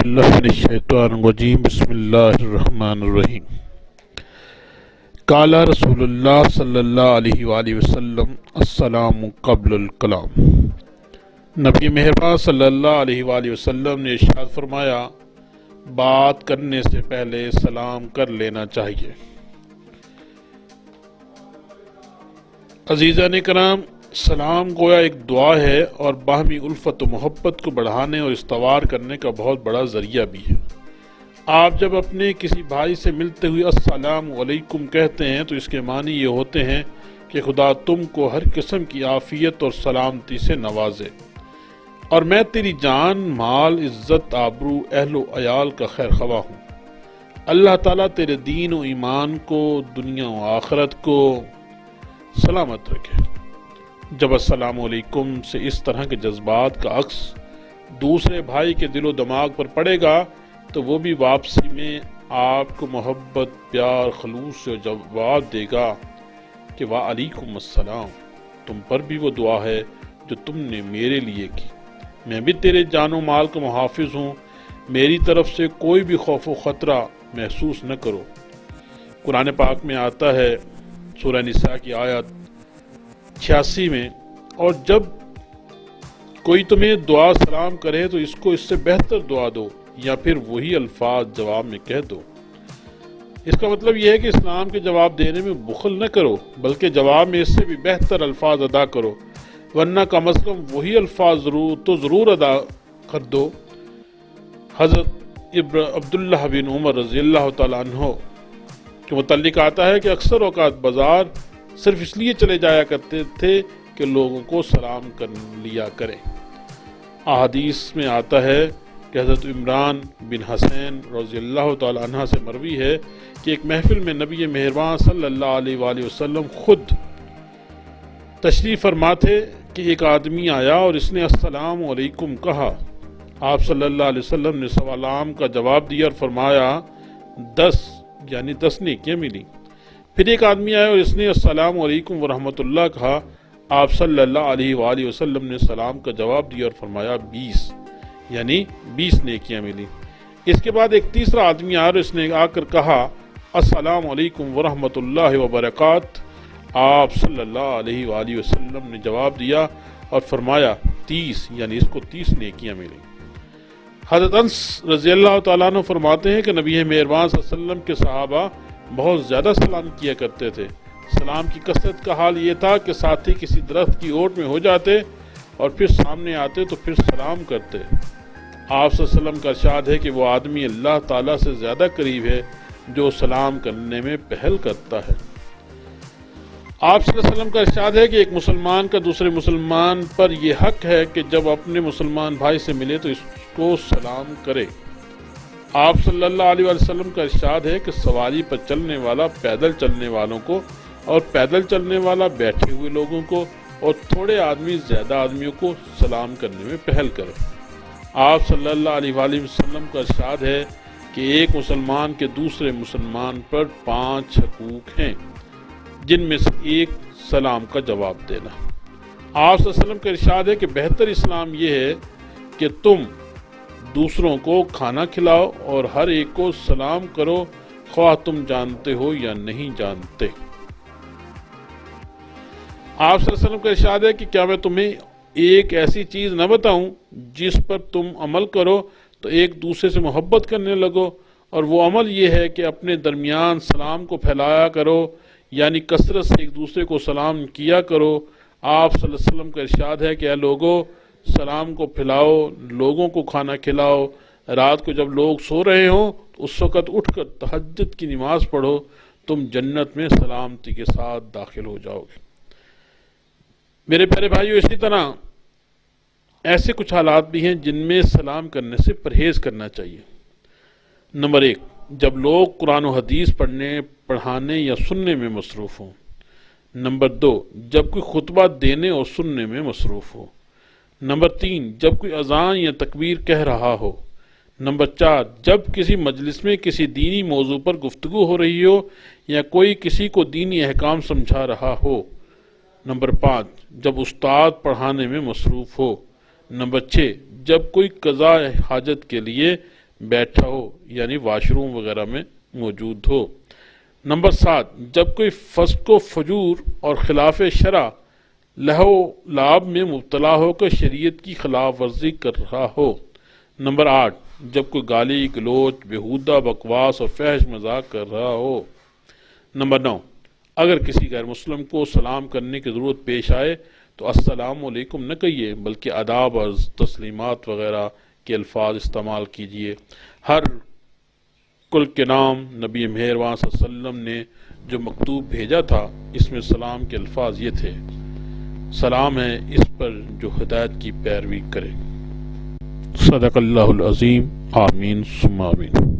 باللہ من الشیطان الرجیم بسم اللہ الرحمن الرحیم قال رسول اللہ صلی اللہ علیہ وآلہ وسلم السلام قبل الکلام۔ نبی مہربان صلی اللہ علیہ وآلہ وسلم نے ارشاد فرمایا، بات کرنے سے پہلے سلام کر لینا چاہیے۔ عزیزان کرام، سلام گویا ایک دعا ہے اور باہمی الفت و محبت کو بڑھانے اور استوار کرنے کا بہت بڑا ذریعہ بھی ہے۔ آپ جب اپنے کسی بھائی سے ملتے ہوئے السلام علیکم کہتے ہیں تو اس کے معنی یہ ہوتے ہیں کہ خدا تم کو ہر قسم کی عافیت اور سلامتی سے نوازے اور میں تیری جان، مال، عزت، آبرو، اہل و عیال کا خیر خواہ ہوں۔ اللہ تعالیٰ تیرے دین و ایمان کو، دنیا و آخرت کو سلامت رکھے۔ جب السلام علیکم سے اس طرح کے جذبات کا عکس دوسرے بھائی کے دل و دماغ پر پڑے گا تو وہ بھی واپسی میں آپ کو محبت، پیار، خلوص سے جواب دے گا کہ وعلیکم السلام، تم پر بھی وہ دعا ہے جو تم نے میرے لیے کی، میں بھی تیرے جان و مال کا محافظ ہوں، میری طرف سے کوئی بھی خوف و خطرہ محسوس نہ کرو۔ قرآن پاک میں آتا ہے سورہ نساء کی آیت 86 میں، اور جب کوئی تمہیں دعا سلام کرے تو اس سے بہتر دعا دو یا پھر وہی الفاظ جواب میں کہہ دو۔ اس کا مطلب یہ ہے کہ اسلام کے جواب دینے میں بخل نہ کرو، بلکہ جواب میں اس سے بھی بہتر الفاظ ادا کرو، ورنہ کم از کم وہی الفاظ ضرور ادا کر دو۔ حضرت عبداللہ بن عمر رضی اللہ تعالیٰ عنہ کے متعلق آتا ہے کہ اکثر اوقات بازار صرف اس لیے چلے جایا کرتے تھے کہ لوگوں کو سلام کر لیا کریں۔ احادیث میں آتا ہے کہ حضرت عمران بن حسین رضی اللہ تعالیٰ عنہ سے مروی ہے کہ ایک محفل میں نبی مہربان صلی اللہ علیہ وآلہ وسلم خود تشریف فرما تھے کہ ایک آدمی آیا اور اس نے السلام علیکم کہا۔ آپ صلی اللہ علیہ وسلم نے سلام کا جواب دیا اور فرمایا 10 نیکیاں ملی۔ پھر ایک آدمی آیا اور اس نے السلام علیکم ورحمۃ اللہ کہا۔ آپ صلی اللہ علیہ وآلہ وسلم نے سلام کا جواب دیا اور فرمایا 20 نیکیاں ملی۔ اس کے بعد ایک تیسرا آدمی آیا اور اس نے آ کر کہا السلام علیکم ورحمۃ اللہ وبرکاتہ۔ آپ صلی اللہ علیہ وآلہ وسلم نے جواب دیا اور فرمایا 30 نیکیاں ملی۔ حضرت انس رضی اللہ تعالیٰ عنہ فرماتے ہیں کہ نبی مہربان صلی اللہ علیہ وسلم کے صحابہ بہت زیادہ سلام کیا کرتے تھے۔ سلام کی کثرت کا حال یہ تھا کہ ساتھی کسی درخت کی اوٹ میں ہو جاتے اور پھر سامنے آتے تو پھر سلام کرتے۔ آپ صلی اللہ علیہ وسلم کا ارشاد ہے کہ وہ آدمی اللہ تعالیٰ سے زیادہ قریب ہے جو سلام کرنے میں پہل کرتا ہے۔ آپ صلی اللہ علیہ وسلم کا ارشاد ہے کہ ایک مسلمان کا دوسرے مسلمان پر یہ حق ہے کہ جب اپنے مسلمان بھائی سے ملے تو اس کو سلام کرے۔ آپ صلی اللہ علیہ وسلم کا ارشاد ہے کہ سواری پر چلنے والا پیدل چلنے والوں کو اور پیدل چلنے والا بیٹھے ہوئے لوگوں کو اور تھوڑے آدمی زیادہ آدمیوں کو سلام کرنے میں پہل کرے۔ آپ صلی اللہ علیہ وآلہ وسلم کا ارشاد ہے کہ ایک مسلمان کے دوسرے مسلمان پر 5 حقوق ہیں، جن میں سے ایک سلام کا جواب دینا۔ آپ صلی اللہ علیہ وسلم کا ارشاد ہے کہ بہتر اسلام یہ ہے کہ تم دوسروں کو کھانا کھلاؤ اور ہر ایک کو سلام کرو، خواہ تم جانتے ہو یا نہیں جانتے۔ آپ صلی اللہ علیہ وسلم کا ارشاد ہے کہ کیا میں تمہیں ایک ایسی چیز نہ بتاؤں جس پر تم عمل کرو تو ایک دوسرے سے محبت کرنے لگو، اور وہ عمل یہ ہے کہ اپنے درمیان سلام کو پھیلایا کرو، یعنی کثرت سے ایک دوسرے کو سلام کیا کرو۔ آپ صلی اللہ علیہ وسلم کا ارشاد ہے کہ اے لوگو، سلام کو پھیلاؤ، لوگوں کو کھانا کھلاؤ، رات کو جب لوگ سو رہے ہوں تو اس وقت اٹھ کر تہجد کی نماز پڑھو، تم جنت میں سلامتی کے ساتھ داخل ہو جاؤ گے۔ میرے پیارے بھائیو، اسی طرح ایسے کچھ حالات بھی ہیں جن میں سلام کرنے سے پرہیز کرنا چاہیے۔ نمبر 1، جب لوگ قرآن و حدیث پڑھنے، پڑھانے یا سننے میں مصروف ہوں۔ نمبر 2، جب کوئی خطبہ دینے اور سننے میں مصروف ہو۔ نمبر 3، جب کوئی اذان یا تکبیر کہہ رہا ہو۔ نمبر 4، جب کسی مجلس میں کسی دینی موضوع پر گفتگو ہو رہی ہو یا کوئی کسی کو دینی احکام سمجھا رہا ہو۔ نمبر 5، جب استاد پڑھانے میں مصروف ہو۔ نمبر 6، جب کوئی قضاء حاجت کے لیے بیٹھا ہو یعنی واش روم وغیرہ میں موجود ہو۔ نمبر 7، جب کوئی فسق و فجور اور خلاف شرع لہو لعب میں مبتلا ہو کر شریعت کی خلاف ورزی کر رہا ہو۔ نمبر 8، جب کوئی گالی گلوچ بیہودہ بکواس اور فحش مذاق کر رہا ہو۔ نمبر 9، اگر کسی غیر مسلم کو سلام کرنے کی ضرورت پیش آئے تو السلام علیکم نہ کہیے بلکہ آداب اور تسلیمات وغیرہ کے الفاظ استعمال کیجیے۔ ہر کل کے نام نبی مہربان صلی اللہ علیہ وسلم نے جو مکتوب بھیجا تھا اس میں سلام کے الفاظ یہ تھے، سلام ہے اس پر جو ہدایت کی پیروی کرے۔ صدق اللہ العظیم، آمین ثم آمین۔